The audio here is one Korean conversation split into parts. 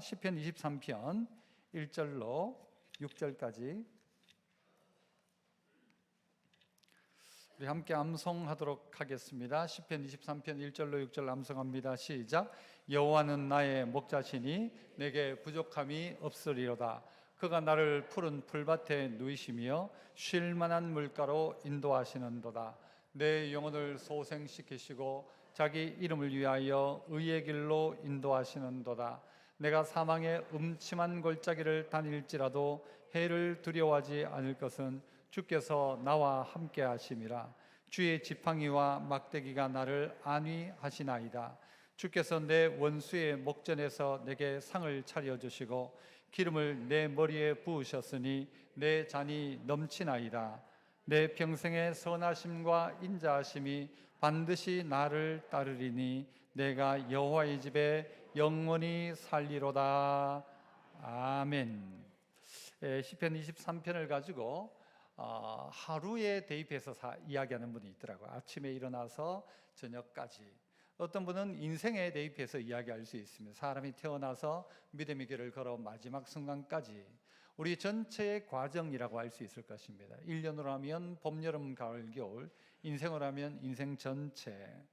시편 23편 1절로 6절까지 우리 함께 암송하도록 하겠습니다. 시편 23편 1절로 6절 암송합니다. 시작. 여호와는 나의 목자시니 내게 부족함이 없으리로다. 그가 나를 푸른 풀밭에 누이시며 쉴 만한 물가로 인도하시는도다. 내 영혼을 소생시키시고 자기 이름을 위하여 의의 길로 인도하시는도다. 내가 사망의 음침한 골짜기를 다닐지라도 해를 두려워하지 않을 것은 주께서 나와 함께 하심이라. 주의 지팡이와 막대기가 나를 안위하시나이다. 주께서 내 원수의 목전에서 내게 상을 차려주시고 기름을 내 머리에 부으셨으니 내 잔이 넘치나이다. 내 평생의 선하심과 인자하심이 반드시 나를 따르리니 내가 여호와의 집에 영원히 살리로다. 아멘. 시편 23편을 가지고 하루에 대입해서 이야기하는 분이 있더라고요. 아침에 일어나서 저녁까지. 어떤 분은 인생에 대입해서 이야기할 수 있습니다. 사람이 태어나서 믿음의 길을 걸어 마지막 순간까지 우리 전체의 과정이라고 할 수 있을 것입니다. 1년으로 하면 봄, 여름, 가을, 겨울, 인생으로 하면 인생 전체.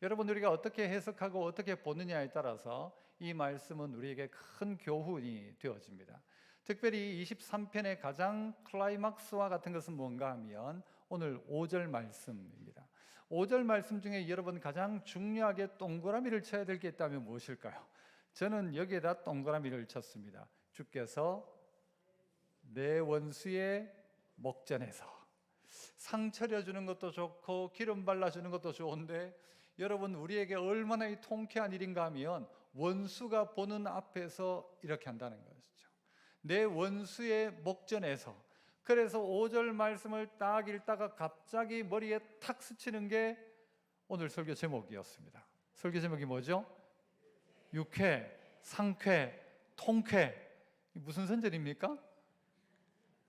여러분, 우리가 어떻게 해석하고 어떻게 보느냐에 따라서 이 말씀은 우리에게 큰 교훈이 되어집니다. 특별히 23편의 가장 클라이막스와 같은 것은 뭔가 하면 오늘 5절 말씀입니다. 5절 말씀 중에 여러분 가장 중요하게 동그라미를 쳐야 될 게 있다면 무엇일까요? 저는 여기에다 동그라미를 쳤습니다. 주께서 내 원수의 목전에서 상 차려주는 것도 좋고 기름 발라주는 것도 좋은데 여러분, 우리에게 얼마나 이 통쾌한 일인가 하면 원수가 보는 앞에서 이렇게 한다는 것이죠. 내 원수의 목전에서. 그래서 5절 말씀을 딱 읽다가 갑자기 머리에 탁 스치는 게 오늘 설교 제목이었습니다. 설교 제목이 뭐죠? 유쾌, 상쾌, 통쾌. 무슨 선전입니까?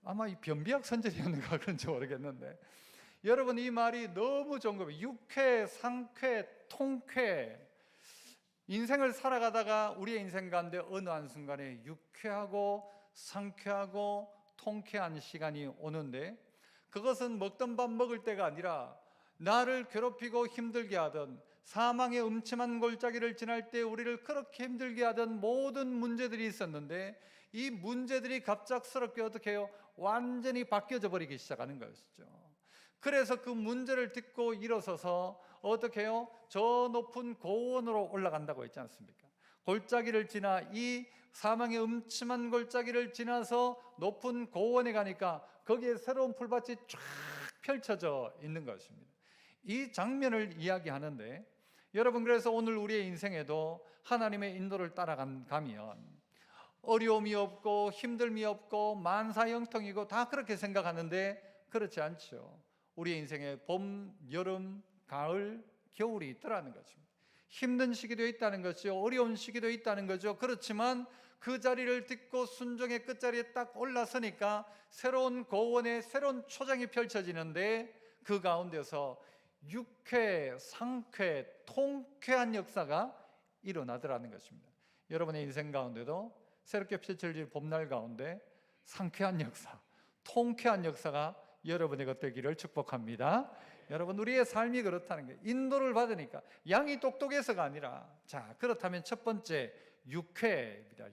아마 이 변비약 선전이었는가 그런지 모르겠는데 여러분, 이 말이 너무 좋은 겁니다. 유쾌, 상쾌, 통쾌. 인생을 살아가다가 우리의 인생 가운데 어느 한순간에 유쾌하고 상쾌하고 통쾌한 시간이 오는데 그것은 먹던 밥 먹을 때가 아니라 나를 괴롭히고 힘들게 하던 사망의 음침한 골짜기를 지날 때 우리를 그렇게 힘들게 하던 모든 문제들이 있었는데 이 문제들이 갑작스럽게 어떻게 해요? 완전히 바뀌어져 버리기 시작하는 것이죠. 그래서 그 문제를 딛고 일어서서 어떻게 해요? 저 높은 고원으로 올라간다고 했지 않습니까? 골짜기를 지나 이 사망의 음침한 골짜기를 지나서 높은 고원에 가니까 거기에 새로운 풀밭이 쫙 펼쳐져 있는 것입니다. 이 장면을 이야기하는데 여러분, 그래서 오늘 우리의 인생에도 하나님의 인도를 따라가면 어려움이 없고 힘듦이 없고 만사형통이고 다 그렇게 생각하는데 그렇지 않죠. 우리의 인생에 봄, 여름, 가을, 겨울이 있더라는 것입니다. 힘든 시기도 있다는 것이죠. 어려운 시기도 있다는 거죠. 그렇지만 그 자리를 딛고 순종의 끝자리에 딱 올라서니까 새로운 고원에 새로운 초장이 펼쳐지는데 그 가운데서 유쾌, 상쾌, 통쾌한 역사가 일어나더라는 것입니다. 여러분의 인생 가운데도 새롭게 펼쳐질 봄날 가운데 상쾌한 역사, 통쾌한 역사가 여러분의 것 되기를 축복합니다. 여러분, 우리의 삶이 그렇다는 거예요. 인도를 받으니까 양이 똑똑해서가 아니라, 자, 그렇다면 첫 번째 유쾌입니다.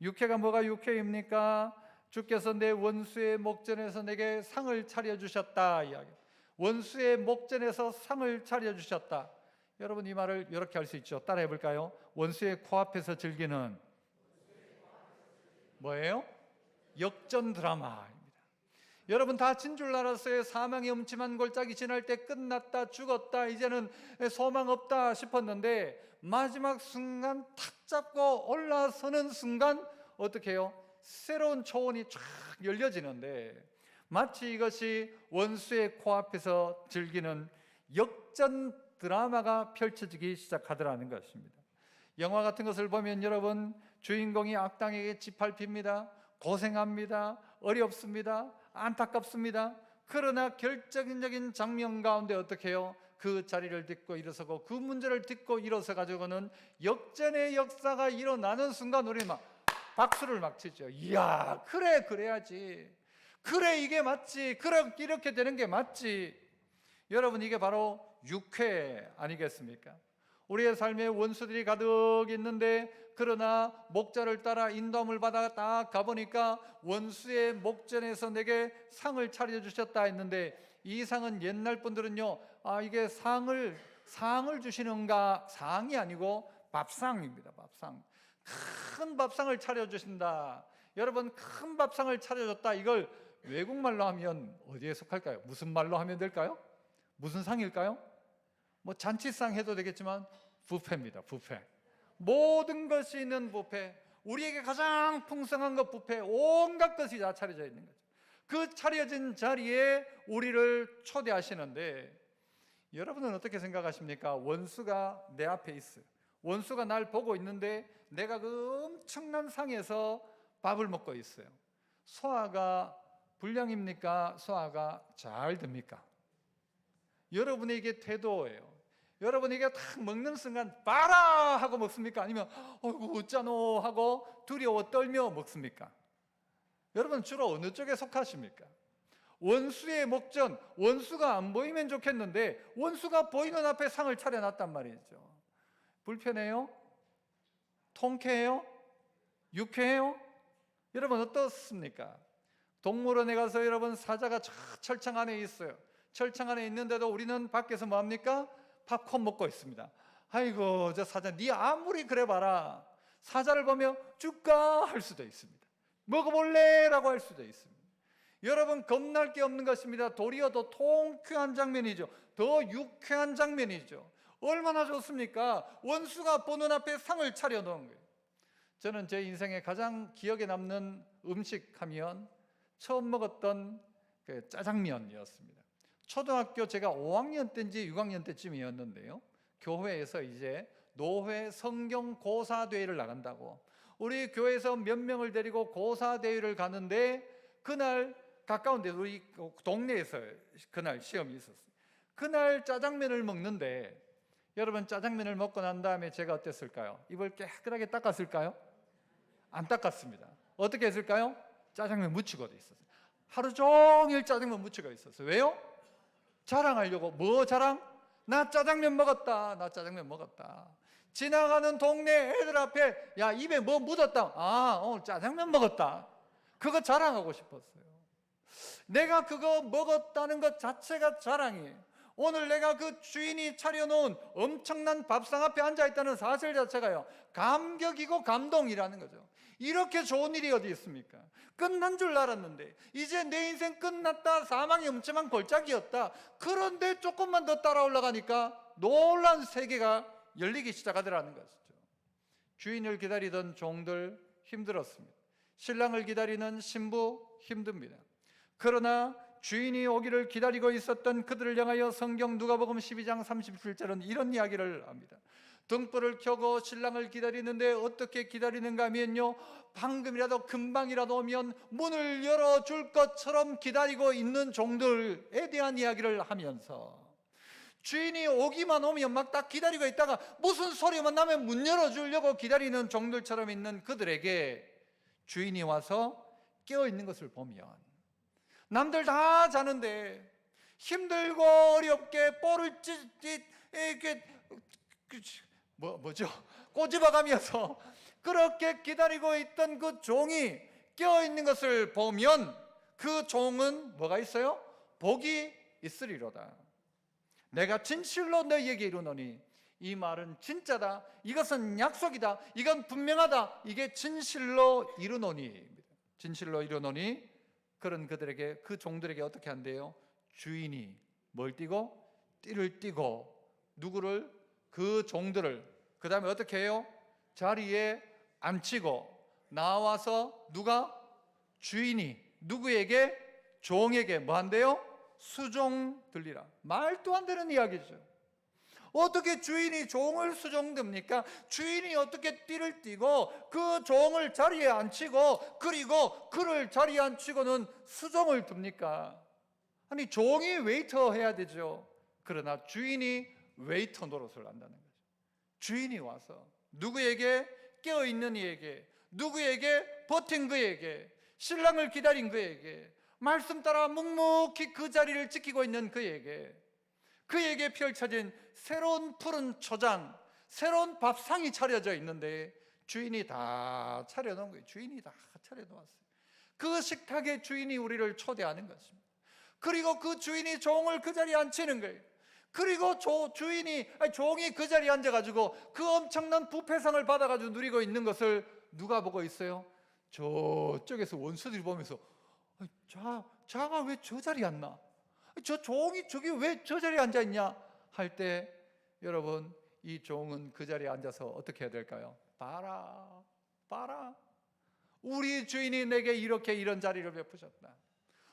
유쾌가 뭐가 유쾌입니까? 주께서 내 원수의 목전에서 내게 상을 차려주셨다 이야기. 원수의 목전에서 상을 차려주셨다. 여러분, 이 말을 이렇게 할 수 있죠. 따라해 볼까요? 원수의 코앞에서 즐기는 뭐예요? 역전 드라마입니다. 여러분, 다 진 줄 알았어요. 사망의 음침한 골짜기 지날 때 끝났다, 죽었다, 이제는 소망 없다 싶었는데 마지막 순간 탁 잡고 올라서는 순간 어떻게 해요? 새로운 초원이 쫙 열려지는데 마치 이것이 원수의 코앞에서 즐기는 역전 드라마가 펼쳐지기 시작하더라는 것입니다. 영화 같은 것을 보면 여러분, 주인공이 악당에게 짓밟힙니다. 고생합니다. 어렵습니다. 안타깝습니다. 그러나 결정적인 장면 가운데 어떻게 해요? 그 자리를 딛고 일어서고 그 문제를 딛고 일어서 가지고는 역전의 역사가 일어나는 순간 우리 막 박수를 막 치죠. 이야, 그래, 그래야지. 그래, 이게 맞지. 그래, 이렇게 되는 게 맞지. 여러분, 이게 바로 육회 아니겠습니까? 우리의 삶에 원수들이 가득 있는데, 그러나 목자를 따라 인도함을 받아 딱 가보니까 원수의 목전에서 내게 상을 차려주셨다 했는데, 이 상은 옛날 분들은요, 이게 상을 주시는가, 상이 아니고 밥상입니다. 밥상. 큰 밥상을 차려주신다. 여러분, 큰 밥상을 차려줬다. 이걸 외국말로 하면 어디에 속할까요? 무슨 말로 하면 될까요? 무슨 상일까요? 뭐 잔치상 해도 되겠지만 뷔페입니다. 뷔페. 모든 것이 있는 뷔페. 우리에게 가장 풍성한 것 뷔페. 온갖 것이 다 차려져 있는 거죠. 그 차려진 자리에 우리를 초대하시는데, 여러분은 어떻게 생각하십니까? 원수가 내 앞에 있어요. 원수가 날 보고 있는데 내가 그 엄청난 상에서 밥을 먹고 있어요. 소화가 불량입니까? 소화가 잘 됩니까? 여러분의 이게 태도예요. 여러분에게 딱 먹는 순간 봐라 하고 먹습니까? 아니면 어이구 어쩌노 하고 두려워 떨며 먹습니까? 여러분 주로 어느 쪽에 속하십니까? 원수의 목전, 원수가 안 보이면 좋겠는데 원수가 보이는 앞에 상을 차려놨단 말이죠. 불편해요? 통쾌해요? 유쾌해요? 여러분 어떻습니까? 동물원에 가서 여러분 사자가 저 철창 안에 있어요. 철창 안에 있는데도 우리는 밖에서 뭐합니까? 팝콘 먹고 있습니다. 아이고 저 사자 네 아무리 그래 봐라 사자를 보며 줄까 할 수도 있습니다. 먹어볼래? 라고 할 수도 있습니다. 여러분 겁날 게 없는 것입니다. 도리어 더 통쾌한 장면이죠. 더 유쾌한 장면이죠. 얼마나 좋습니까? 원수가 보는 앞에 상을 차려놓은 거예요. 저는 제 인생에 가장 기억에 남는 음식 하면 처음 먹었던 그 짜장면이었습니다. 초등학교 제가 5학년 때인지 6학년 때쯤이었는데요. 교회에서 이제 노회 성경 고사 대회를 나간다고 우리 교회에서 몇 명을 데리고 고사 대회를 가는데 그날 가까운데 우리 동네에서 그날 시험이 있었어요. 그날 짜장면을 먹는데 여러분 짜장면을 먹고 난 다음에 제가 어땠을까요? 입을 깨끗하게 닦았을까요? 안 닦았습니다. 어떻게 했을까요? 짜장면 묻히고 있었어요. 하루 종일 짜장면 묻히고 있었어요. 왜요? 자랑하려고. 뭐 자랑? 나 짜장면 먹었다. 나 짜장면 먹었다. 지나가는 동네 애들 앞에 야 입에 뭐 묻었다. 오늘 짜장면 먹었다. 그거 자랑하고 싶었어요. 내가 그거 먹었다는 것 자체가 자랑이에요. 오늘 내가 그 주인이 차려놓은 엄청난 밥상 앞에 앉아있다는 사실 자체가요 감격이고 감동이라는 거죠. 이렇게 좋은 일이 어디 있습니까? 끝난 줄 알았는데 이제 내 인생 끝났다, 사망이 음침한 골짜기였다. 그런데 조금만 더 따라 올라가니까 놀라운 세계가 열리기 시작하더라는 것이죠. 주인을 기다리던 종들 힘들었습니다. 신랑을 기다리는 신부 힘듭니다. 그러나 주인이 오기를 기다리고 있었던 그들을 향하여 성경 누가복음 12장 37절은 이런 이야기를 합니다. 등불을 켜고 신랑을 기다리는데 어떻게 기다리는가 하면요 방금이라도 금방이라도 오면 문을 열어줄 것처럼 기다리고 있는 종들에 대한 이야기를 하면서 주인이 오기만 오면 막 딱 기다리고 있다가 무슨 소리만 나면 문 열어주려고 기다리는 종들처럼 있는 그들에게 주인이 와서 깨어있는 것을 보면 남들 다 자는데 힘들고 어렵게 뻘을 이렇게 꼬집어가면서 그렇게 기다리고 있던 그 종이 깨어있는 것을 보면 그 종은 뭐가 있어요? 복이 있으리로다. 내가 진실로 너희에게 이르노니 이 말은 진짜다. 이것은 약속이다. 이건 분명하다. 이게 진실로 이르노니 진실로 이르노니 그런 그들에게 그 종들에게 어떻게 한대요? 주인이 뭘 띠고? 띠를 띠고 누구를? 그 종들을 그 다음에 어떻게 해요? 자리에 앉히고 나와서 누가? 주인이 누구에게? 종에게 뭐 한대요? 수종 들리라. 말도 안 되는 이야기죠. 어떻게 주인이 종을 수종듭니까? 주인이 어떻게 띠를 띠고 그 종을 자리에 앉히고 그리고 그를 자리에 앉히고는 수종을 둡니까? 아니 종이 웨이터 해야 되죠. 그러나 주인이 웨이터 노릇을 한다는 거죠. 주인이 와서 누구에게? 깨어있는 이에게, 누구에게? 버틴 그에게, 신랑을 기다린 그에게, 말씀 따라 묵묵히 그 자리를 지키고 있는 그에게 펼쳐진 새로운 푸른 초장, 새로운 밥상이 차려져 있는데 주인이 다 차려놓은 거예요. 주인이 다 차려놓았어요. 그 식탁의 주인이 우리를 초대하는 것입니다. 그리고 그 주인이 종을 그 자리에 앉히는 거예요. 그리고 종이 그 자리에 앉아가지고 그 엄청난 부패상을 받아가지고 누리고 있는 것을 누가 보고 있어요? 저쪽에서 원수들이 보면서 자가 왜 저 자리에 앉나? 저 종이 저기 왜 저 자리에 앉아있냐? 할 때 여러분, 이 종은 그 자리에 앉아서 어떻게 해야 될까요? 봐라, 우리 주인이 내게 이런 자리를 베푸셨다.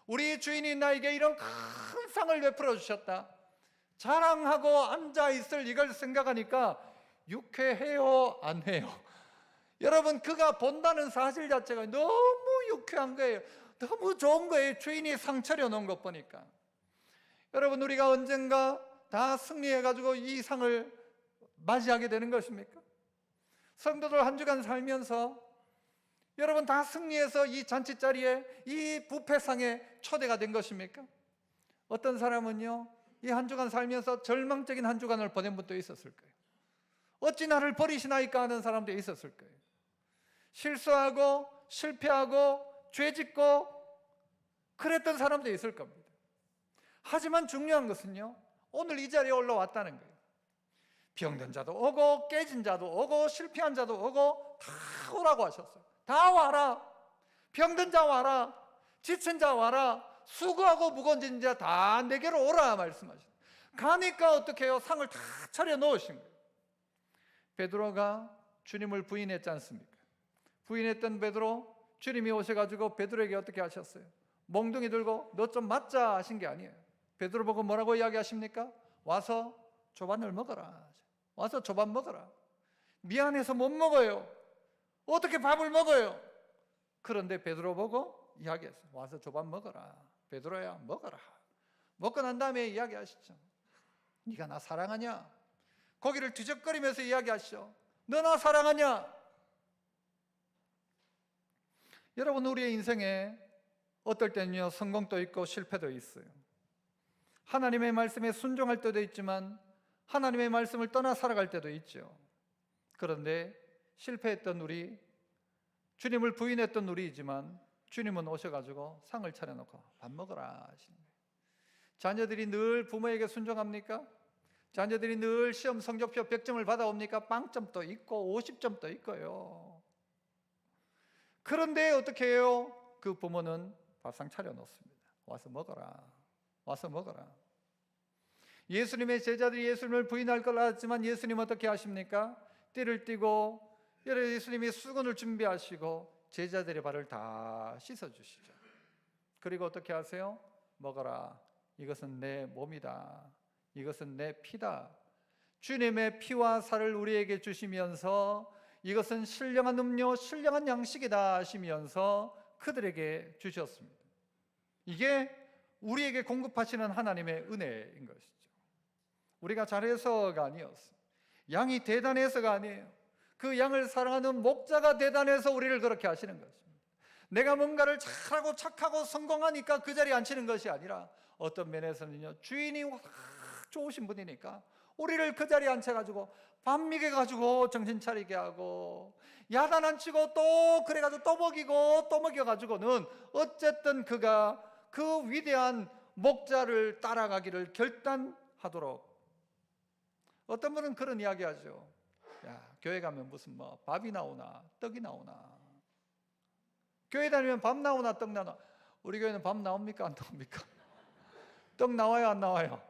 우리 주인이 나에게 이런 큰 상을 베풀어 주셨다. 자랑하고 앉아있을 이걸 생각하니까 유쾌해요, 안 해요? 여러분, 그가 본다는 사실 자체가 너무 유쾌한 거예요. 너무 좋은 거예요. 주인이 상 차려놓은 것 보니까. 여러분, 우리가 언젠가 다 승리해가지고 이 상을 맞이하게 되는 것입니까? 성도들 한 주간 살면서 여러분 다 승리해서 이 잔치 자리에, 이 뷔페상에 초대가 된 것입니까? 어떤 사람은요, 이 한 주간 살면서 절망적인 한 주간을 보낸 분도 있었을 거예요. 어찌 나를 버리시나이까 하는 사람도 있었을 거예요. 실수하고 실패하고 죄짓고 그랬던 사람도 있을 겁니다. 하지만 중요한 것은요, 오늘 이 자리에 올라왔다는 거예요. 병든 자도 오고 깨진 자도 오고 실패한 자도 오고 다 오라고 하셨어요. 다 와라. 병든 자 와라. 지친 자 와라. 수고하고 무거운 자 다 내게로 오라 말씀하셨어요. 가니까 어떻게 해요? 상을 다 차려 놓으신 거예요. 베드로가 주님을 부인했지 않습니까? 부인했던 베드로, 주님이 오셔가지고 베드로에게 어떻게 하셨어요? 몽둥이 들고 너 좀 맞자 하신 게 아니에요. 베드로 보고 뭐라고 이야기하십니까? 와서 조반을 먹어라. 와서 조반 먹어라. 미안해서 못 먹어요. 어떻게 밥을 먹어요? 그런데 베드로 보고 이야기했어요. 와서 조반 먹어라. 베드로야, 먹어라. 먹고 난 다음에 이야기하시죠. 네가 나 사랑하냐? 고기를 뒤적거리면서 이야기하시죠. 너 나 사랑하냐? 여러분, 우리의 인생에 어떨 때는요, 성공도 있고 실패도 있어요. 하나님의 말씀에 순종할 때도 있지만 하나님의 말씀을 떠나 살아갈 때도 있죠. 그런데 실패했던 우리, 주님을 부인했던 우리이지만 주님은 오셔가지고 상을 차려놓고 밥 먹어라 하시는 거예요. 자녀들이 늘 부모에게 순종합니까? 자녀들이 늘 시험 성적표 100점을 받아옵니까? 빵점도 있고 50점도 있고요. 그런데 어떻게 해요? 그 부모는 밥상 차려놓습니다. 와서 먹어라. 와서 먹어라. 예수님의 제자들이 예수님을 부인할 걸 알았지만 예수님 어떻게 하십니까? 띠를 띠고 예수님이 수건을 준비하시고 제자들의 발을 다 씻어주시죠. 그리고 어떻게 하세요? 먹어라. 이것은 내 몸이다. 이것은 내 피다. 주님의 피와 살을 우리에게 주시면서 이것은 신령한 음료, 신령한 양식이다 하시면서 그들에게 주셨습니다. 이게 우리에게 공급하시는 하나님의 은혜인 것이죠. 우리가 잘해서가 아니었어요. 양이 대단해서가 아니에요. 그 양을 사랑하는 목자가 대단해서 우리를 그렇게 하시는 것입니다. 내가 뭔가를 잘하고 착하고 성공하니까 그 자리에 앉히는 것이 아니라 어떤 면에서는요, 주인이 좋으신 분이니까 우리를 그 자리에 앉혀가지고 밥 먹여가지고 정신 차리게 하고, 야단 안 치고 또 그래가지고 또 먹이고 또 먹여가지고는 어쨌든 그가 그 위대한 목자를 따라가기를 결단하도록. 어떤 분은 그런 이야기 하죠. 야, 교회 가면 무슨 밥이 나오나 떡이 나오나. 교회 다니면 밥 나오나 떡 나오나. 우리 교회는 밥 나옵니까 안 나옵니까? 떡 나와요 안 나와요?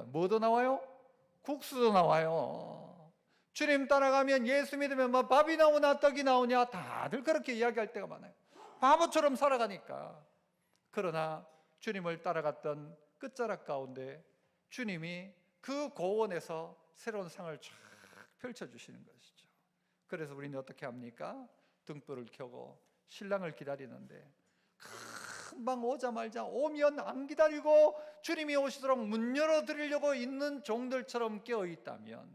뭐도 나와요? 국수도 나와요. 주님 따라가면, 예수 믿으면 밥이 나오나 떡이 나오냐, 다들 그렇게 이야기할 때가 많아요. 바보처럼 살아가니까. 그러나 주님을 따라갔던 끝자락 가운데 주님이 그 고원에서 새로운 상을 쫙 펼쳐주시는 것이죠. 그래서 우리는 어떻게 합니까? 등불을 켜고 신랑을 기다리는데 금방 오자마자 오면 안 기다리고 주님이 오시도록 문 열어드리려고 있는 종들처럼 깨어있다면,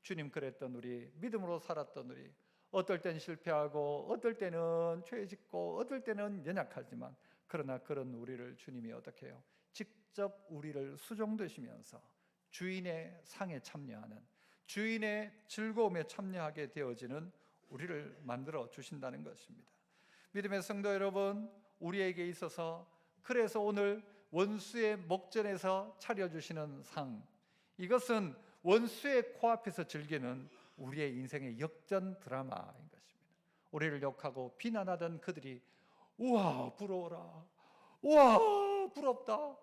주님 그랬던 우리, 믿음으로 살았던 우리, 어떨 땐 실패하고 어떨 때는 죄 짓고 어떨 때는 연약하지만, 그러나 그런 우리를 주님이 어떻게 해요? 직접 우리를 수종되시면서 주인의 상에 참여하는, 주인의 즐거움에 참여하게 되어지는 우리를 만들어 주신다는 것입니다. 믿음의 성도 여러분, 우리에게 있어서 그래서 오늘 원수의 목전에서 차려주시는 상, 이것은 원수의 코앞에서 즐기는 우리의 인생의 역전 드라마인 것입니다. 우리를 욕하고 비난하던 그들이 우와 부러워라, 우와 부럽다,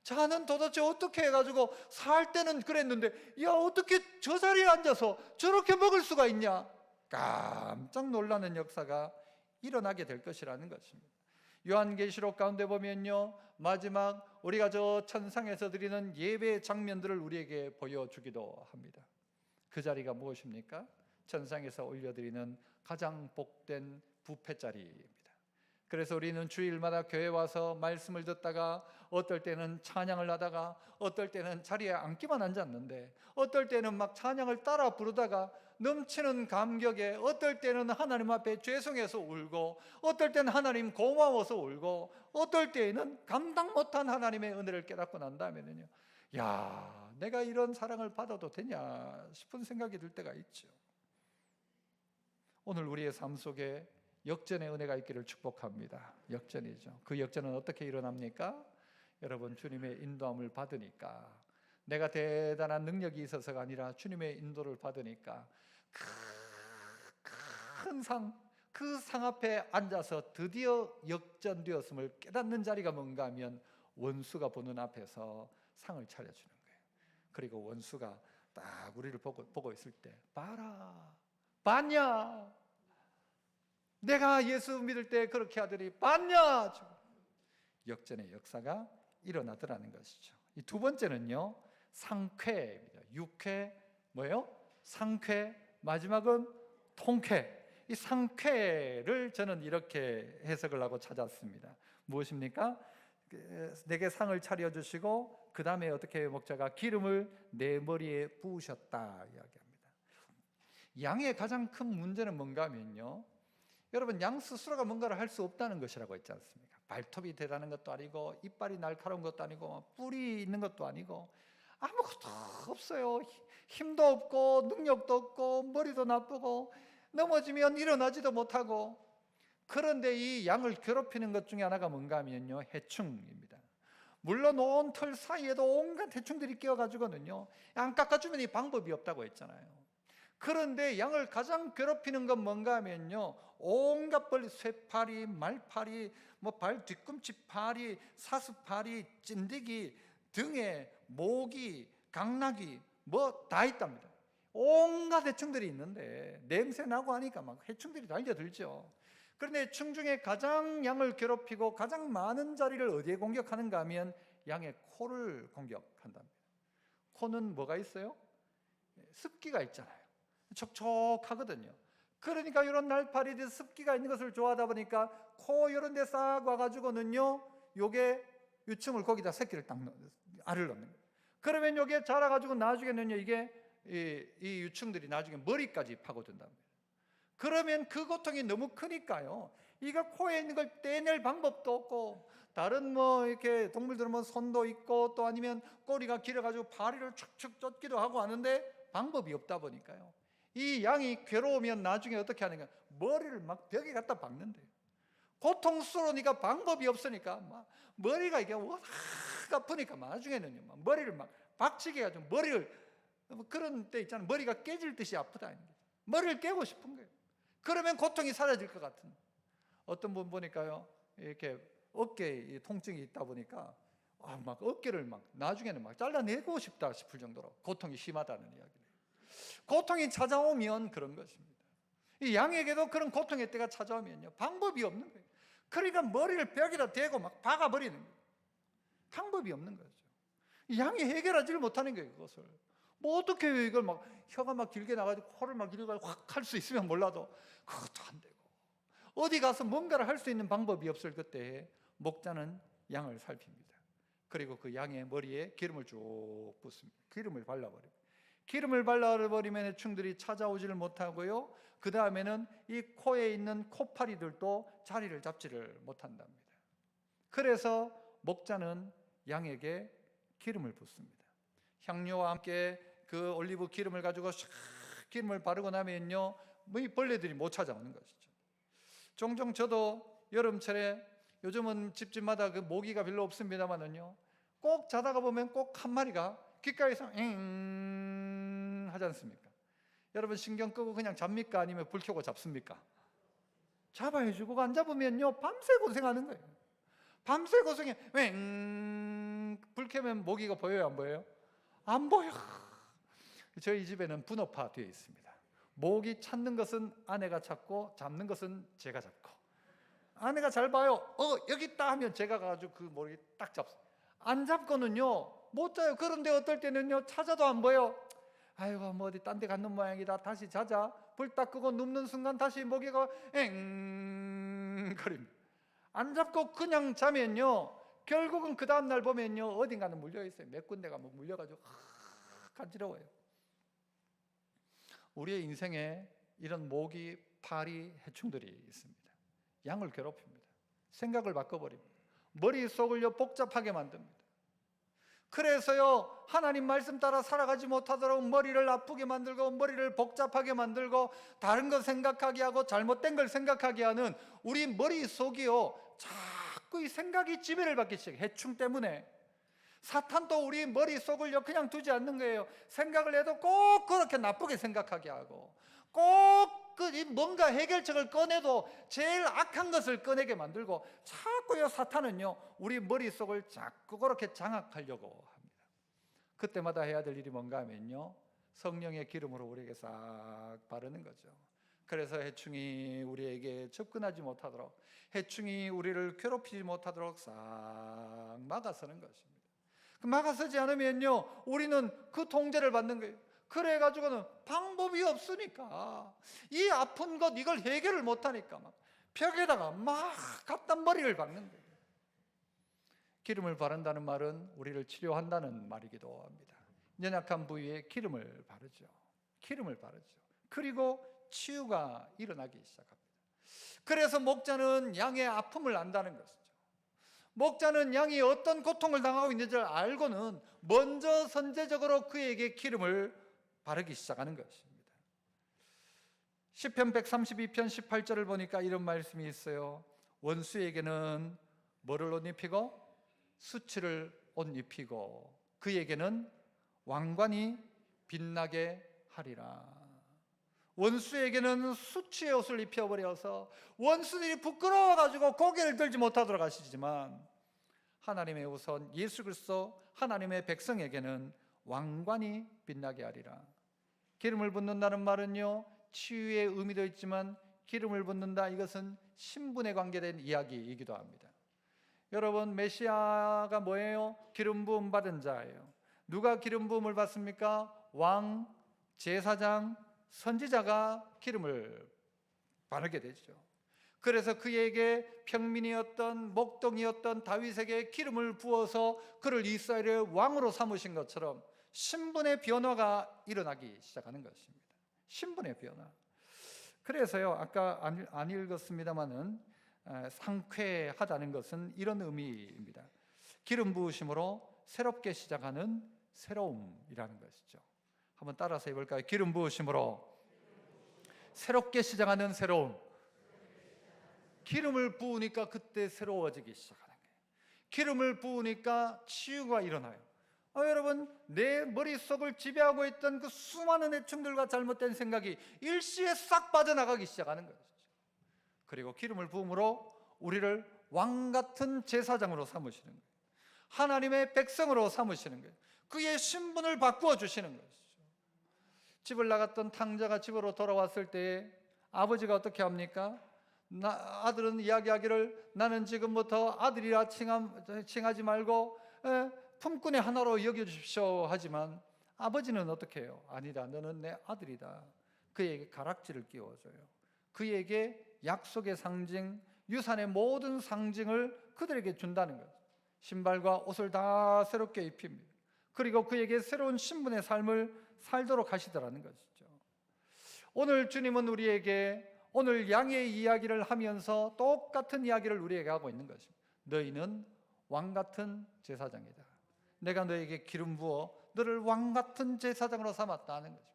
자는 도대체 어떻게 해가지고 살 때는 그랬는데 야 어떻게 저 자리에 앉아서 저렇게 먹을 수가 있냐, 깜짝 놀라는 역사가 일어나게 될 것이라는 것입니다. 요한계시록 가운데 보면요, 마지막 우리가 저 천상에서 드리는 예배 장면들을 우리에게 보여주기도 합니다. 그 자리가 무엇입니까? 천상에서 올려드리는 가장 복된 뷔페 자리입니다. 그래서 우리는 주일마다 교회 와서 말씀을 듣다가 어떨 때는 찬양을 하다가 어떨 때는 자리에 앉기만 앉았는데 어떨 때는 막 찬양을 따라 부르다가 넘치는 감격에 어떨 때는 하나님 앞에 죄송해서 울고 어떨 때는 하나님 고마워서 울고 어떨 때에는 감당 못한 하나님의 은혜를 깨닫고 난 다음에는요, 야 내가 이런 사랑을 받아도 되냐 싶은 생각이 들 때가 있죠. 오늘 우리의 삶 속에 역전의 은혜가 있기를 축복합니다. 역전이죠. 그 역전은 어떻게 일어납니까? 여러분, 주님의 인도함을 받으니까, 내가 대단한 능력이 있어서가 아니라 주님의 인도를 받으니까 큰 상, 그 상 앞에 앉아서 드디어 역전되었음을 깨닫는 자리가 뭔가 하면 원수가 보는 앞에서 상을 차려주는 거예요. 그리고 원수가 딱 우리를 보고 있을 때, 봐라, 봤냐? 내가 예수 믿을 때 그렇게 하더니 봤냐? 역전의 역사가 일어나더라는 것이죠. 이 두 번째는요, 상쾌입니다. 육쾌 뭐예요? 상쾌, 마지막은 통쾌. 이 상쾌를 저는 이렇게 해석을 하고 찾았습니다. 무엇입니까? 내게 상을 차려주시고 그 다음에 어떻게 목자가 기름을 내 머리에 부으셨다 이야기합니다. 양의 가장 큰 문제는 뭔가 하면요, 여러분, 양 스스로가 뭔가를 할 수 없다는 것이라고 했지 않습니까? 발톱이 대단한 것도 아니고 이빨이 날카로운 것도 아니고 뿔이 있는 것도 아니고 아무것도 없어요. 힘도 없고 능력도 없고 머리도 나쁘고 넘어지면 일어나지도 못하고. 그런데 이 양을 괴롭히는 것 중에 하나가 뭔가 하면요, 해충입니다. 물론 온 털 사이에도 온갖 해충들이 끼어가지고는요, 양 깎아주면 이 방법이 없다고 했잖아요. 그런데 양을 가장 괴롭히는 건 뭔가 하면요, 온갖 벌레, 쇠파리, 말파리, 뭐 발 뒤꿈치 파리, 사슴파리, 찐득이, 등에 모기, 강나귀 뭐 다 있답니다. 온갖 해충들이 있는데 냄새 나고 하니까 막 해충들이 달려들죠. 그런데 해충 중에 가장 양을 괴롭히고 가장 많은 자리를 어디에 공격하는가 하면 양의 코를 공격한답니다. 코는 뭐가 있어요? 습기가 있잖아요. 촉촉하거든요. 그러니까 이런 날파리들 습기가 있는 것을 좋아하다 보니까 코 이런 데 싹 와가지고는요, 요게 유충을 거기다 새끼를 딱 알을 넣는 거예요. 그러면 요게 자라가지고 나중에는요, 이게 이 유충들이 나중에 머리까지 파고든답니다. 그러면 그 고통이 너무 크니까요, 이가 코에 있는 걸 떼낼 방법도 없고, 다른 뭐 이렇게 동물들은 뭐 손도 있고 또 아니면 꼬리가 길어가지고 파리를 축축 쫓기도 하고 하는데 방법이 없다 보니까요, 이 양이 괴로우면 나중에 어떻게 하는가, 머리를 막 벽에 갖다 박는데요. 고통스러우니까 방법이 없으니까 막 머리가 이게 확 아프니까 나중에는요, 막 머리를 막 박치게 해가지고 머리를, 그런 때 있잖아요, 머리가 깨질 듯이 아프다. 머리를 깨고 싶은 거예요. 그러면 고통이 사라질 것 같은. 어떤 분 보니까요, 이렇게 어깨에 통증이 있다 보니까 막 어깨를 막 나중에는 막 잘라내고 싶다 싶을 정도로 고통이 심하다는 이야기를. 고통이 찾아오면 그런 것입니다. 이 양에게도 그런 고통의 때가 찾아오면요, 방법이 없는 거예요. 그러니까 머리를 벽에다 대고 막 박아버리는 거예요. 방법이 없는 거죠. 이 양이 해결하지를 못하는 거예요, 그것을. 뭐 어떻게 이걸 막 혀가 막 길게 나가지고 코를 막 길게 확 할 수 있으면 몰라도 그것도 안 되고, 어디 가서 뭔가를 할 수 있는 방법이 없을 그때 목자는 양을 살핍니다. 그리고 그 양의 머리에 기름을 쭉 붓습니다. 기름을 발라버립니다. 기름을 발라버리면 해충들이 찾아오지를 못하고요, 그 다음에는 이 코에 있는 코파리들도 자리를 잡지를 못한답니다. 그래서 목자는 양에게 기름을 붓습니다. 향료와 함께 그 올리브 기름을 가지고 샥 기름을 바르고 나면요, 이 벌레들이 못 찾아오는 것이죠. 종종 저도 여름철에, 요즘은 집집마다 그 모기가 별로 없습니다만은요, 꼭 자다가 보면 꼭 한 마리가 귓가에서 엥 하지 않습니까? 여러분 신경 끄고 그냥 잡니까? 아니면 불 켜고 잡습니까? 잡아야죠. 그거 안 잡으면요 밤새 고생하는 거예요. 밤새 고생해. 불 켜면 모기가 보여요, 안 보여요? 안 보여. 저희 집에는 분업화 되어 있습니다. 모기 찾는 것은 아내가 찾고 잡는 것은 제가 잡고, 아내가 잘 봐요. 여기 있다 하면 제가 가가지고 그 모기 딱 잡습니다. 안 잡고는요 못 자요. 그런데 어떨 때는요 찾아도 안 보여. 아이고 뭐 어디 딴 데 갔는 모양이다. 다시 자자. 불 딱 끄고 눕는 순간 다시 모기가 엥거립니다. 안 잡고 그냥 자면요 결국은 그 다음날 보면요 어딘가는 물려있어요. 몇 군데가 뭐 물려가지고 간지러워요. 우리의 인생에 이런 모기, 파리, 해충들이 있습니다. 양을 괴롭힙니다. 생각을 바꿔버립니다. 머릿속을요 복잡하게 만듭니다. 그래서요 하나님 말씀 따라 살아가지 못하도록 머리를 아프게 만들고 머리를 복잡하게 만들고 다른 거 생각하게 하고 잘못된 걸 생각하게 하는 우리 머릿속이요 자꾸 이 생각이 지배를 받기 시작해요. 해충 때문에. 사탄도 우리 머릿속을요 그냥 두지 않는 거예요. 생각을 해도 꼭 그렇게 나쁘게 생각하게 하고, 꼭 뭔가 해결책을 꺼내도 제일 악한 것을 꺼내게 만들고, 자꾸요 사탄은요 우리 머릿속을 자꾸 그렇게 장악하려고 합니다. 그때마다 해야 될 일이 뭔가 하면요 성령의 기름으로 우리에게 싹 바르는 거죠. 그래서 해충이 우리에게 접근하지 못하도록, 해충이 우리를 괴롭히지 못하도록 싹 막아서는 것입니다. 막아서지 않으면요 우리는 그 통제를 받는 거예요. 그래가지고는 방법이 없으니까, 이 아픈 것 이걸 해결을 못하니까 막 벽에다가 막 갖다 머리를 박는 거예요. 기름을 바른다는 말은 우리를 치료한다는 말이기도 합니다. 연약한 부위에 기름을 바르죠. 기름을 바르죠. 그리고 치유가 일어나기 시작합니다. 그래서 목자는 양의 아픔을 안다는 것이죠. 목자는 양이 어떤 고통을 당하고 있는지를 알고는 먼저 선제적으로 그에게 기름을 바르기 시작하는 것입니다. 시편 132편 18절을 보니까 이런 말씀이 있어요. 원수에게는 뭐를 옷 입히고? 수치를 옷 입히고 그에게는 왕관이 빛나게 하리라. 원수에게는 수치의 옷을 입혀버려서 원수들이 부끄러워가지고 고개를 들지 못하도록 하시지만, 하나님의 우선 예수 그리스도 하나님의 백성에게는 왕관이 빛나게 하리라. 기름을 붓는다는 말은요 치유의 의미도 있지만, 기름을 붓는다 이것은 신분에 관계된 이야기이기도 합니다. 여러분 메시아가 뭐예요? 기름 부음 받은 자예요. 누가 기름 부음을 받습니까? 왕, 제사장, 선지자가 기름을 바르게 되죠. 그래서 그에게 평민이었던 목동이었던 다윗에게 기름을 부어서 그를 이스라엘의 왕으로 삼으신 것처럼 신분의 변화가 일어나기 시작하는 것입니다. 신분의 변화. 그래서요 아까 안 읽었습니다마는 상쾌하다는 것은 이런 의미입니다. 기름 부으심으로 새롭게 시작하는 새로움이라는 것이죠. 한번 따라서 해볼까요? 기름 부으심으로 새롭게 시작하는 새로움. 기름을 부으니까 그때 새로워지기 시작하는 거예요. 기름을 부으니까 치유가 일어나요. 여러분 내 머릿속을 지배하고 있던 그 수많은 해충들과 잘못된 생각이 일시에 싹 빠져나가기 시작하는 것이죠. 그리고 기름을 부음으로 우리를 왕같은 제사장으로 삼으시는 거예요. 하나님의 백성으로 삼으시는 거예요. 그의 신분을 바꾸어 주시는 것이죠. 집을 나갔던 탕자가 집으로 돌아왔을 때 아버지가 어떻게 합니까? 아들은 이야기하기를 나는 지금부터 아들이라 칭하지 말고 품꾼의 하나로 여겨주십시오 하지만, 아버지는 어떻게 해요? 아니다, 너는 내 아들이다. 그에게 가락지를 끼워줘요. 그에게 약속의 상징, 유산의 모든 상징을 그들에게 준다는 거죠. 신발과 옷을 다 새롭게 입힙니다. 그리고 그에게 새로운 신분의 삶을 살도록 하시더라는 것이죠. 오늘 주님은 우리에게 오늘 양의 이야기를 하면서 똑같은 이야기를 우리에게 하고 있는 것입니다. 너희는 왕같은 제사장이다. 내가 너에게 기름 부어 너를 왕같은 제사장으로 삼았다는 것입니다.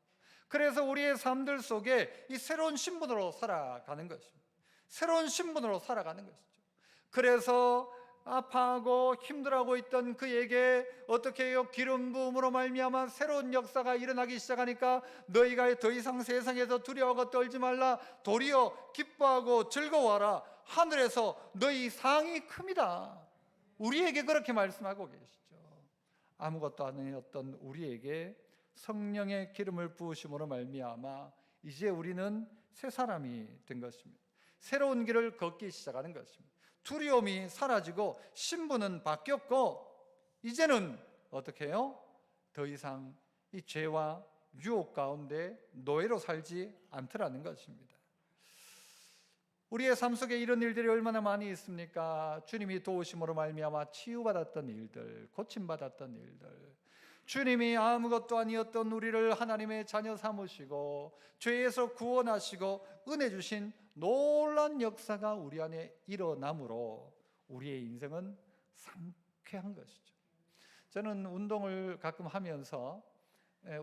그래서 우리의 삶들 속에 이 새로운 신분으로 살아가는 것입니다. 새로운 신분으로 살아가는 것이죠. 그래서 아파하고 힘들어하고 있던 그에게 어떻게 해요? 기름 부음으로 말미암아 새로운 역사가 일어나기 시작하니까 너희가 더 이상 세상에서 두려워하고 떨지 말라. 도리어 기뻐하고 즐거워하라. 하늘에서 너희 상이 큽니다. 우리에게 그렇게 말씀하고 계시죠. 아무것도 아니었던 우리에게 성령의 기름을 부으심으로 말미암아 이제 우리는 새 사람이 된 것입니다. 새로운 길을 걷기 시작하는 것입니다. 두려움이 사라지고 신분은 바뀌었고 이제는 어떻게 해요? 더 이상 이 죄와 유혹 가운데 노예로 살지 않더라는 것입니다. 우리의 삶 속에 이런 일들이 얼마나 많이 있습니까? 주님이 도우심으로 말미암아 치유받았던 일들, 고침받았던 일들, 주님이 아무것도 아니었던 우리를 하나님의 자녀 삼으시고 죄에서 구원하시고 은혜 주신 놀라운 역사가 우리 안에 일어나므로 우리의 인생은 상쾌한 것이죠. 저는 운동을 가끔 하면서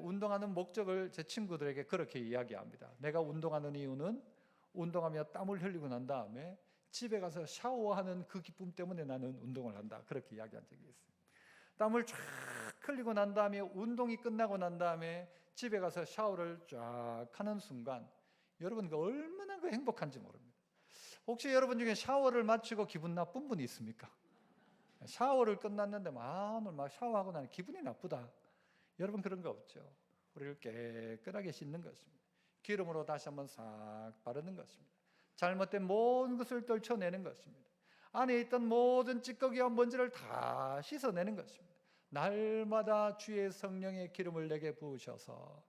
운동하는 목적을 제 친구들에게 그렇게 이야기합니다. 내가 운동하는 이유는 운동하며 땀을 흘리고 난 다음에 집에 가서 샤워하는 그 기쁨 때문에 나는 운동을 한다. 그렇게 이야기한 적이 있어요. 땀을 쫙 흘리고 난 다음에 운동이 끝나고 난 다음에 집에 가서 샤워를 쫙 하는 순간 여러분 얼마나 행복한지 모릅니다. 혹시 여러분 중에 샤워를 마치고 기분 나쁜 분이 있습니까? 샤워를 끝났는데 오늘 막 샤워하고 나니 기분이 나쁘다. 여러분 그런 거 없죠. 우리를 깨끗하게 씻는 것입니다. 기름으로 다시 한번 싹 바르는 것입니다. 잘못된 모든 것을 떨쳐내는 것입니다. 안에 있던 모든 찌꺼기와 먼지를 다 씻어내는 것입니다. 날마다 주의 성령의 기름을 내게 부으셔서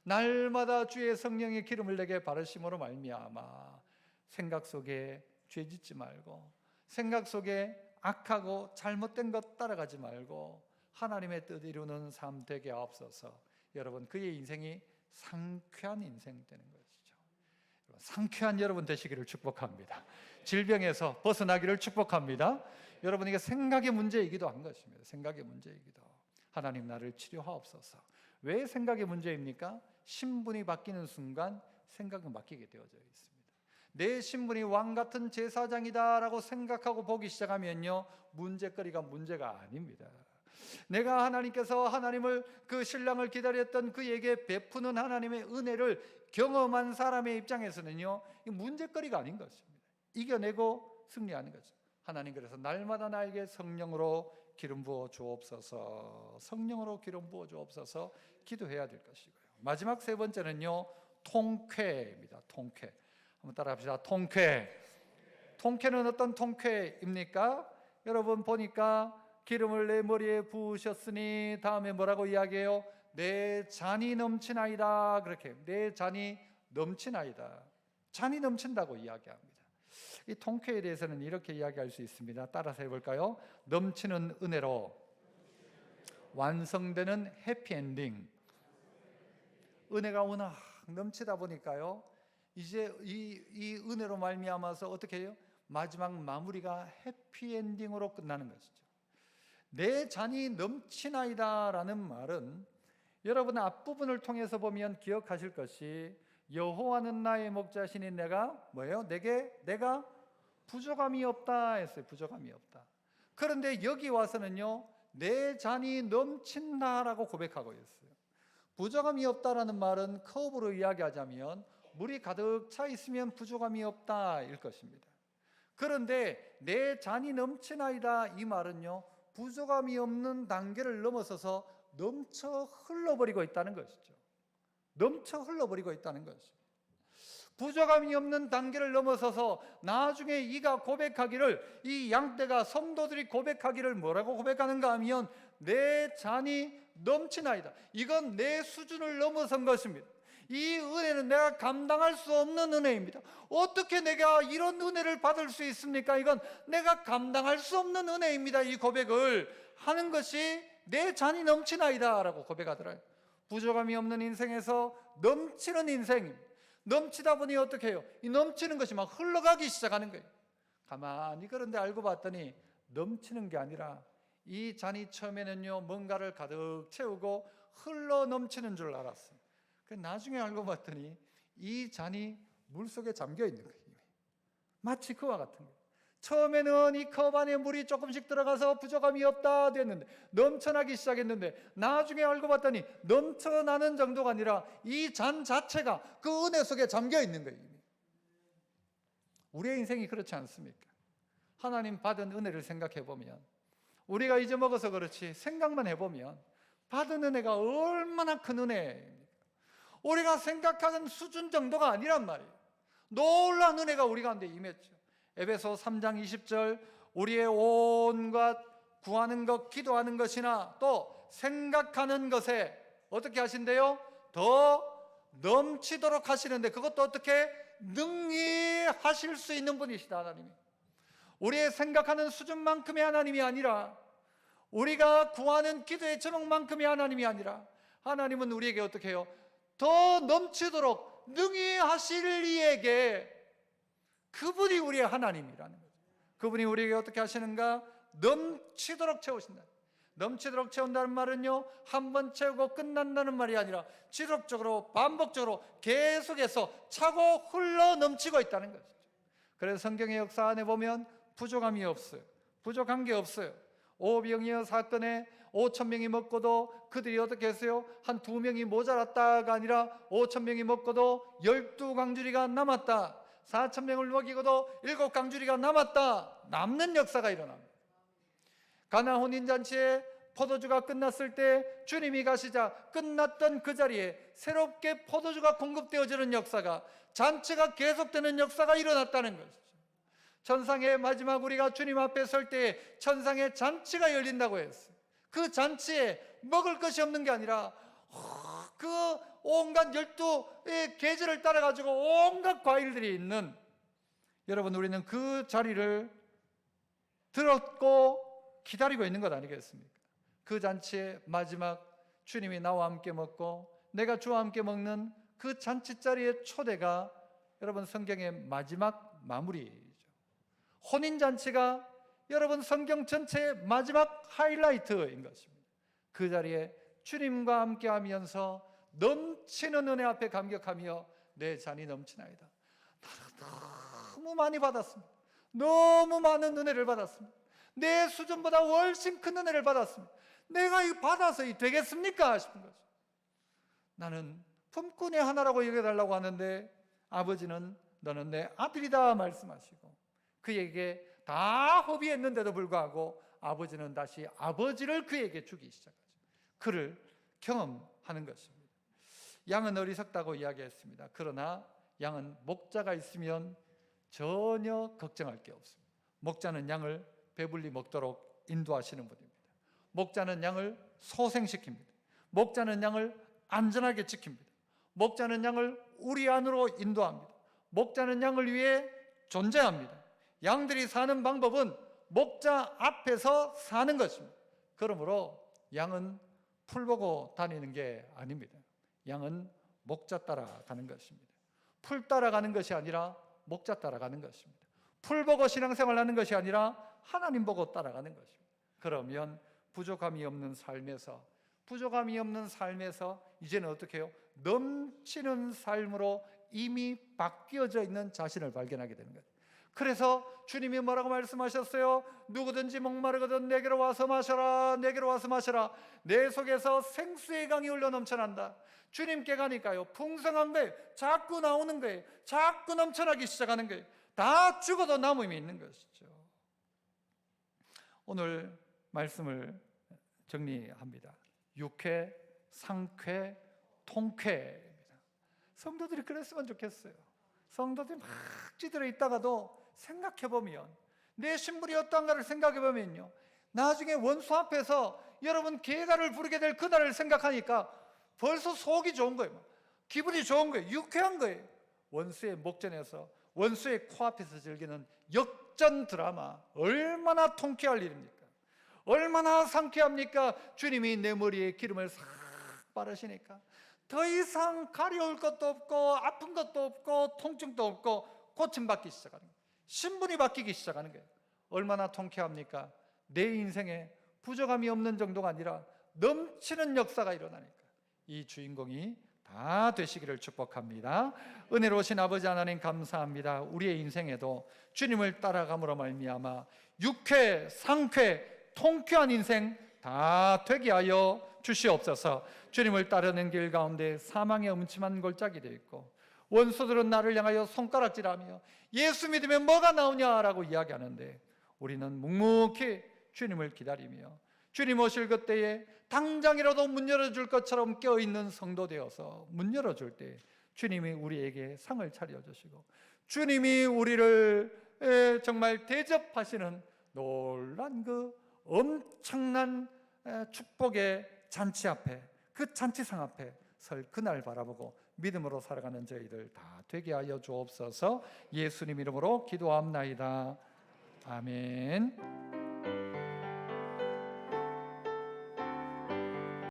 날마다 주의 성령의 기름을 내게 바르심으로 말미암아 생각 속에 죄 짓지 말고 생각 속에 악하고 잘못된 것 따라가지 말고 하나님의 뜻 이루는 삶 되게 하옵소서. 여러분 그의 인생이 상쾌한 인생 되는 것이죠. 상쾌한 여러분 되시기를 축복합니다. 질병에서 벗어나기를 축복합니다. 여러분 이게 생각의 문제이기도 한 것입니다. 생각의 문제이기도. 하나님 나를 치료하옵소서. 왜 생각의 문제입니까? 신분이 바뀌는 순간 생각은 바뀌게 되어져 있습니다. 내 신분이 왕같은 제사장이다라고 생각하고 보기 시작하면요 문제거리가 문제가 아닙니다. 내가 하나님께서 하나님을 그 신랑을 기다렸던 그에게 베푸는 하나님의 은혜를 경험한 사람의 입장에서는요 문제거리가 아닌 것입니다. 이겨내고 승리하는 거죠. 하나님 그래서 날마다 나에게 성령으로 기름 부어 주옵소서. 성령으로 기름 부어 주옵소서 기도해야 될 것이고요. 마지막 세 번째는요 통쾌입니다. 통쾌. 한번 따라합시다. 통쾌. 통쾌는 어떤 통쾌입니까? 여러분 보니까 기름을 내 머리에 부으셨으니 다음에 뭐라고 이야기해요? 내 잔이 넘치나이다. 그렇게 내 잔이 넘치나이다. 잔이 넘친다고 이야기합니다. 이 통쾌에 대해서는 이렇게 이야기할 수 있습니다. 따라서 해볼까요? 넘치는 은혜로 완성되는 해피엔딩. 은혜가 워낙 넘치다 보니까요 이제 이 은혜로 말미암아서 어떻게 해요? 마지막 마무리가 해피엔딩으로 끝나는 것이죠. 내 잔이 넘치나이다 라는 말은 여러분 앞부분을 통해서 보면 기억하실 것이 여호와는 나의 목자시니 내가 뭐예요? 내가 부족함이 없다 했어요. 부족함이 없다. 그런데 여기 와서는요 내 잔이 넘친다라고 고백하고 있어요. 부족함이 없다라는 말은 커브로 이야기하자면 물이 가득 차 있으면 부족함이 없다 일 것입니다. 그런데 내 잔이 넘치나이다 이 말은요 부족함이 없는 단계를 넘어서서 넘쳐 흘러버리고 있다는 것이죠. 넘쳐 흘러버리고 있다는 것이죠. 부족함이 없는 단계를 넘어서서 나중에 이가 고백하기를 이 양떼가 성도들이 고백하기를 뭐라고 고백하는가 하면 내 잔이 넘치나이다. 이건 내 수준을 넘어선 것입니다. 이 은혜는 내가 감당할 수 없는 은혜입니다. 어떻게 내가 이런 은혜를 받을 수 있습니까? 이건 내가 감당할 수 없는 은혜입니다. 이 고백을 하는 것이 내 잔이 넘치나이다 라고 고백하더라고요. 부족함이 없는 인생에서 넘치는 인생, 넘치다 보니 어떻게 해요? 이 넘치는 것이 막 흘러가기 시작하는 거예요. 가만히 그런데 알고 봤더니 넘치는 게 아니라 이 잔이 처음에는요 뭔가를 가득 채우고 흘러 넘치는 줄 알았어요. 나중에 알고 봤더니 이 잔이 물속에 잠겨 있는 거예요. 마치 그와 같은 거예요. 처음에는 이 컵 안에 물이 조금씩 들어가서 부족함이 없다 됐는데, 넘쳐나기 시작했는데, 나중에 알고 봤더니 넘쳐나는 정도가 아니라 이 잔 자체가 그 은혜 속에 잠겨 있는 거예요. 우리의 인생이 그렇지 않습니까? 하나님 받은 은혜를 생각해 보면, 우리가 잊어먹어서 그렇지 생각만 해보면 받은 은혜가 얼마나 큰 은혜입니까? 우리가 생각하는 수준 정도가 아니란 말이에요. 놀라운 은혜가 우리 가운데 임했죠. 에베소 3장 20절, 우리의 온갖 구하는 것, 기도하는 것이나 또 생각하는 것에 어떻게 하신대요? 더 넘치도록 하시는데, 그것도 어떻게? 능히 하실 수 있는 분이시다, 하나님이. 우리의 생각하는 수준만큼의 하나님이 아니라, 우리가 구하는 기도의 제목만큼의 하나님이 아니라, 하나님은 우리에게 어떻게 해요? 더 넘치도록 능히 하실 이에게, 그분이 우리의 하나님이라는 거죠. 그분이 우리에게 어떻게 하시는가? 넘치도록 채우신다. 넘치도록 채운다는 말은요, 한 번 채우고 끝난다는 말이 아니라 지속적으로 반복적으로 계속해서 차고 흘러 넘치고 있다는 것이죠. 그래서 성경의 역사 안에 보면 부족함이 없어요. 부족한 게 없어요. 오병이어 사건에 5,000명이 먹고도 그들이 어떻게 했어요? 한 2명이 모자랐다가 아니라 5,000명이 먹고도 12강주리가 남았다. 4,000명을 먹이고도 7강주리가 남았다. 남는 역사가 일어납니다. 가나 혼인잔치에 포도주가 끝났을 때 주님이 가시자 끝났던 그 자리에 새롭게 포도주가 공급되어지는 역사가, 잔치가 계속되는 역사가 일어났다는 것이죠. 천상의 마지막 우리가 주님 앞에 설 때에 천상의 잔치가 열린다고 했어요. 그 잔치에 먹을 것이 없는 게 아니라 그 온갖 12의 계절을 따라 가지고 온갖 과일들이 있는, 여러분 우리는 그 자리를 들었고 기다리고 있는 것 아니겠습니까? 그 잔치의 마지막 주님이 나와 함께 먹고 내가 주와 함께 먹는 그 잔치자리의 초대가 여러분 성경의 마지막 마무리죠. 혼인잔치가 여러분 성경 전체의 마지막 하이라이트인 것입니다. 그 자리에 주님과 함께 하면서 넘치는 은혜 앞에 감격하며 내 잔이 넘치나이다. 너무 많이 받았습니다. 너무 많은 은혜를 받았습니다. 내 수준보다 훨씬 큰 은혜를 받았습니다. 내가 이거 받아서 되겠습니까? 싶은 거죠. 나는 품꾼의 하나라고 여겨달라고 하는데 아버지는 너는 내 아들이다 말씀하시고, 그에게 다 허비했는데도 불구하고 아버지는 다시 아버지를 그에게 주기 시작하죠. 그를 경험하는 것입니다. 양은 어리석다고 이야기했습니다. 그러나 양은 목자가 있으면 전혀 걱정할 게 없습니다. 목자는 양을 배불리 먹도록 인도하시는 분입니다. 목자는 양을 소생시킵니다. 목자는 양을 안전하게 지킵니다. 목자는 양을 우리 안으로 인도합니다. 목자는 양을 위해 존재합니다. 양들이 사는 방법은 목자 앞에서 사는 것입니다. 그러므로 양은 풀 보고 다니는 게 아닙니다. 양은 목자 따라가는 것입니다. 풀 따라가는 것이 아니라 목자 따라가는 것입니다. 풀 보고 신앙생활하는 것이 아니라 하나님 보고 따라가는 것입니다. 그러면 부족함이 없는 삶에서 이제는 어떻게 해요? 넘치는 삶으로 이미 바뀌어져 있는 자신을 발견하게 되는 거예요. 그래서 주님이 뭐라고 말씀하셨어요? 누구든지 목마르거든 내게로 와서 마셔라. 내게로 와서 마셔라. 내 속에서 생수의 강이 흘러 넘쳐난다. 주님께 가니까요, 풍성한 거예요. 자꾸 나오는 거예요. 자꾸 넘쳐나기 시작하는 거예요. 다 죽어도 남음이 있는 것이죠. 오늘 말씀을 정리합니다. 육회, 상쾌, 통쾌입니다. 성도들이 그랬으면 좋겠어요. 성도들이 막 찌들어 있다가도 생각해보면, 내 신분이 어떠한가를 생각해보면요, 나중에 원수 앞에서 여러분 계가를 부르게 될 그날을 생각하니까 벌써 속이 좋은 거예요. 기분이 좋은 거예요. 유쾌한 거예요. 원수의 목전에서, 원수의 코앞에서 즐기는 역전 드라마, 얼마나 통쾌할 일입니까? 얼마나 상쾌합니까? 주님이 내 머리에 기름을 싹 바르시니까 더 이상 가려울 것도 없고 아픈 것도 없고 통증도 없고 고침받기 시작하는 거예요. 신분이 바뀌기 시작하는 거예요. 얼마나 통쾌합니까? 내 인생에 부족함이 없는 정도가 아니라 넘치는 역사가 일어나니까 이 주인공이 다 되시기를 축복합니다. 은혜로우신 아버지 하나님 감사합니다. 우리의 인생에도 주님을 따라감으로 말미암아 유쾌, 상쾌, 통쾌한 인생 다 되게 하여 주시옵소서. 주님을 따르는 길 가운데 사망의 음침한 골짜기 되어 있고 원수들은 나를 향하여 손가락질하며 예수 믿으면 뭐가 나오냐라고 이야기하는데 우리는 묵묵히 주님을 기다리며 주님 오실 그때에 당장이라도 문 열어줄 것처럼 껴있는 성도 되어서 문 열어줄 때 주님이 우리에게 상을 차려주시고 주님이 우리를 정말 대접하시는 놀란 그 엄청난 축복의 잔치 앞에, 그 잔치상 앞에 설 그날 바라보고 믿음으로 살아가는 저희들 다 되게 하여 주옵소서. 예수님 이름으로 기도합나이다. 아멘.